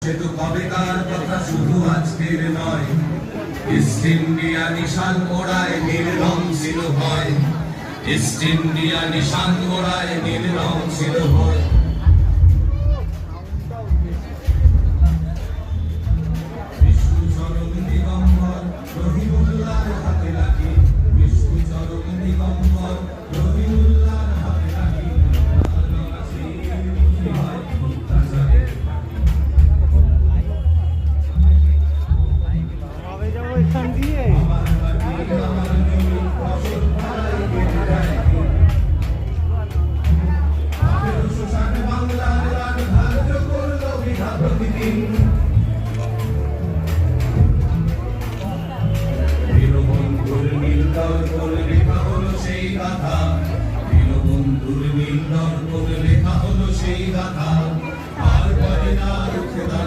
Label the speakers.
Speaker 1: সে তো কবেকার কথা, শুধু আজকের নয়। ইস্ট ইন্ডিয়া নিশান মোড়ায় নীল রং ছিল ভয়, ইস্ট ইন্ডিয়া নিশান মোড়ায় নীল রং ছিল ভয়। বিষ্ণুচরণ দিগম্বর রহিমুল্লাহর হাতে রাখি, বিষ্ণুচরণ দিগম্বর রহিমুল্লাহর হাতে রাখি।
Speaker 2: এখান দিয়ে
Speaker 1: দীনবন্ধুর নীলদর্পণ লেখা হলো সেই গাথা, দীনবন্ধুর নীলদর্পণ লেখা হলো সেই গাথা। আর পরে না রুখে দাঁড়া